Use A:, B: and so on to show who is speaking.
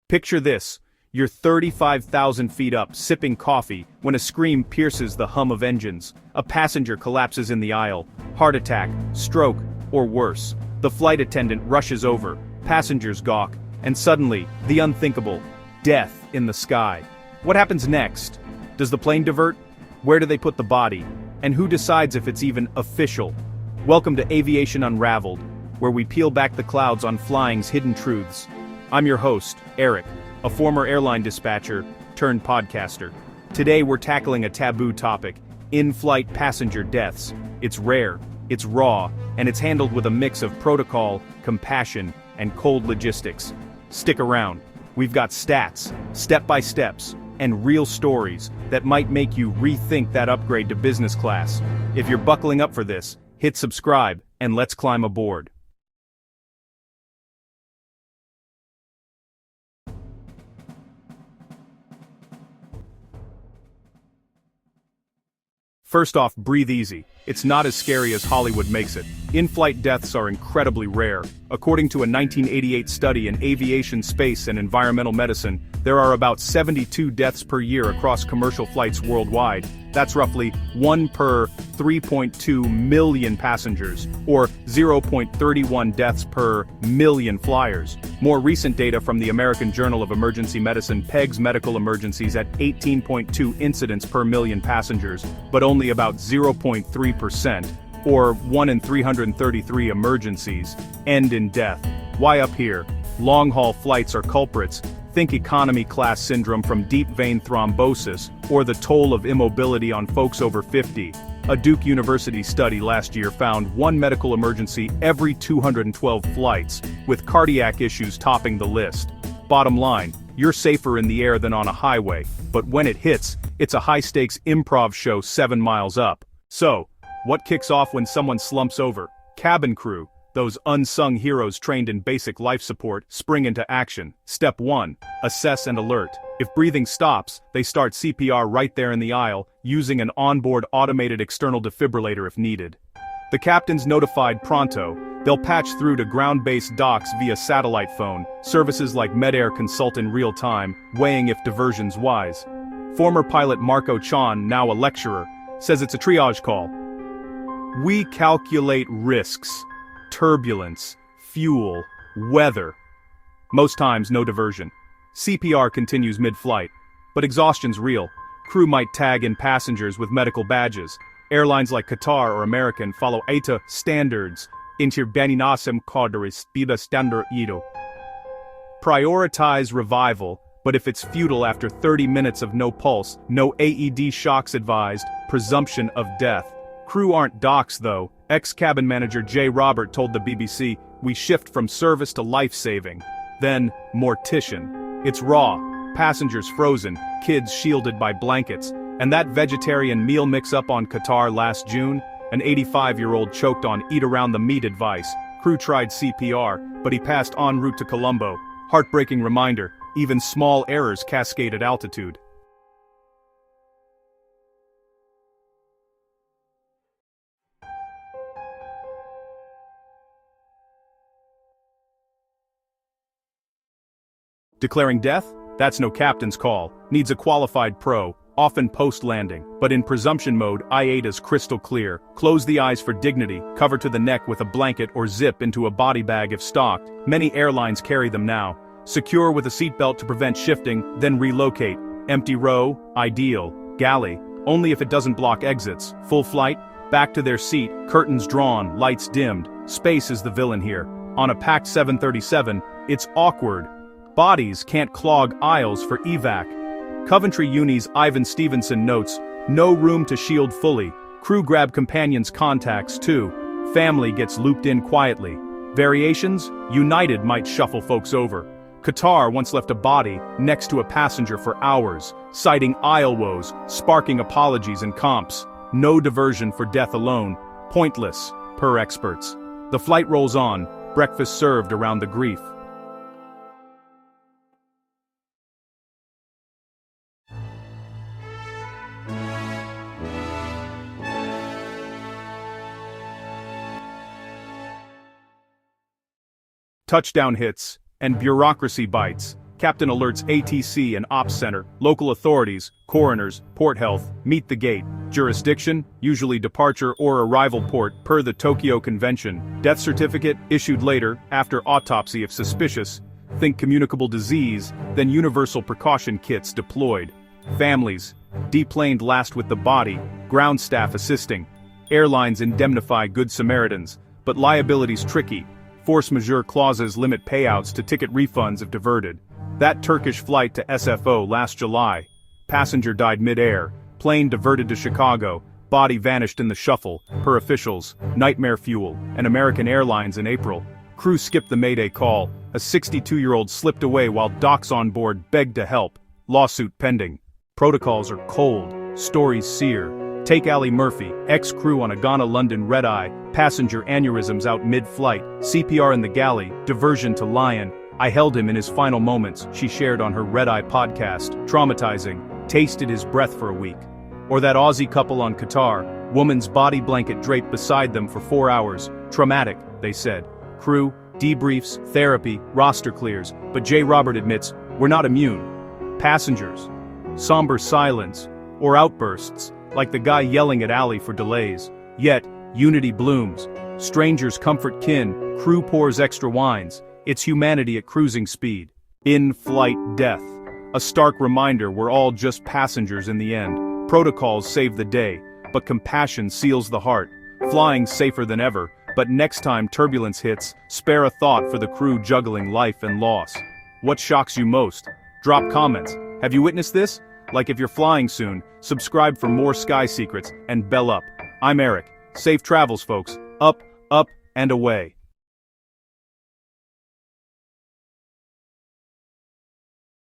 A: Picture this, you're 35,000 feet up, sipping coffee, when a scream pierces the hum of engines. A passenger collapses in the aisle, heart attack, stroke, or worse. The flight attendant rushes over, passengers gawk, and suddenly, the unthinkable, death in the sky. What happens next? Does the plane divert? Where do they put the body? And who decides if it's even official? Welcome to Aviation Unraveled, where we peel back the clouds on flying's hidden truths. I'm your host, Eric, a former airline dispatcher turned podcaster. Today we're tackling a taboo topic, in-flight passenger deaths. It's rare, it's raw, and it's handled with a mix of protocol, compassion, and cold logistics. Stick around. We've got stats, step-by-steps, and real stories that might make you rethink that upgrade to business class. If you're buckling up for this, hit subscribe, and let's climb aboard. First off, breathe easy. It's not as scary as Hollywood makes it. In-flight deaths are incredibly rare. According to a 1988 study in aviation, space, and environmental medicine, there are about 72 deaths per year across commercial flights worldwide. That's roughly 1 per 3.2 million passengers, or 0.31 deaths per million flyers. More recent data from the American Journal of Emergency Medicine pegs medical emergencies at 18.2 incidents per million passengers, but only about 0.3%, or 1 in 333 emergencies, end in death. Why up here? Long-haul flights are culprits. Think economy class syndrome from deep vein thrombosis, or the toll of immobility on folks over 50. A Duke University study last year found one medical emergency every 212 flights, with cardiac issues topping the list. Bottom line, you're safer in the air than on a highway, but when it hits, it's a high-stakes improv show 7 miles up. So, what kicks off when someone slumps over? Cabin crew, those unsung heroes trained in basic life support, spring into action. Step 1. Assess and alert. If breathing stops, they start CPR right there in the aisle, using an onboard automated external defibrillator if needed. The captain's notified pronto. They'll patch through to ground-based docs via satellite phone. Services like Medair consult in real time, weighing if diversion's wise. Former pilot Marco Chan, now a lecturer, says it's a triage call. We calculate risks, turbulence, fuel, weather. Most times, no diversion. CPR continues mid-flight, but exhaustion's real. Crew might tag in passengers with medical badges. Airlines like Qatar or American follow ATA standards. Interbeninasem Cauderis Bida Standard Ido. Prioritize revival, but if it's futile after 30 minutes of no pulse, no AED shocks advised, presumption of death. Crew aren't docs though. Ex-cabin manager Jay Robert told the BBC, "We shift from service to life-saving." Then, mortician. It's raw, passengers frozen, kids shielded by blankets, and that vegetarian meal mix-up on Qatar last June, an 85-year-old choked on eat-around-the-meat advice. Crew tried CPR, but he passed en route to Colombo. Heartbreaking reminder, even small errors cascade at altitude. Declaring death? That's no captain's call. Needs a qualified pro, often post-landing. But in presumption mode, IATA's crystal clear. Close the eyes for dignity, cover to the neck with a blanket or zip into a body bag if stocked. Many airlines carry them now. Secure with a seatbelt to prevent shifting, then relocate. Empty row, ideal. Galley, only if it doesn't block exits. Full flight, back to their seat, curtains drawn, lights dimmed. Space is the villain here. On a packed 737, it's awkward. Bodies can't clog aisles for evac. Coventry Uni's Ivan Stevenson notes, no room to shield fully. Crew grab companions' contacts too. Family gets looped in quietly. Variations? United might shuffle folks over. Qatar once left a body next to a passenger for hours, citing aisle woes, sparking apologies and comps. No diversion for death alone. Pointless, per experts. The flight rolls on, breakfast served around the grief. Touchdown hits, and bureaucracy bites. Captain alerts ATC and Ops Center, local authorities, coroners, port health, meet the gate. Jurisdiction, usually departure or arrival port per the Tokyo Convention. Death certificate, issued later, after autopsy if suspicious. Think communicable disease, then universal precaution kits deployed. Families, deplaned last with the body, ground staff assisting. Airlines indemnify Good Samaritans, but liability's tricky. Force majeure clauses limit payouts to ticket refunds if diverted. That Turkish flight to SFO last July. Passenger died mid-air, plane diverted to Chicago, body vanished in the shuffle, per officials, nightmare fuel, and American Airlines in April. Crew skipped the Mayday call, a 62-year-old slipped away while docs on board begged to help, lawsuit pending. Protocols are cold, stories sear. Take Ali Murphy, ex-crew on a Ghana-London red-eye, passenger aneurysms out mid-flight, CPR in the galley, diversion to Lion. I held him in his final moments, she shared on her red-eye podcast, traumatizing, tasted his breath for a week. Or that Aussie couple on Qatar, woman's body blanket draped beside them for 4 hours, traumatic, they said. Crew, debriefs, therapy, roster clears, but J. Robert admits, we're not immune. Passengers, somber silence, or outbursts, like the guy yelling at Ali for delays. Yet, unity blooms. Strangers comfort kin, crew pours extra wines. It's humanity at cruising speed. In-flight death. A stark reminder we're all just passengers in the end. Protocols save the day, but compassion seals the heart. Flying safer than ever, but next time turbulence hits, spare a thought for the crew juggling life and loss. What shocks you most? Drop comments. Have you witnessed this? Like if you're flying soon, subscribe for more sky secrets, and bell up. I'm Eric. Safe travels, folks. Up, and away.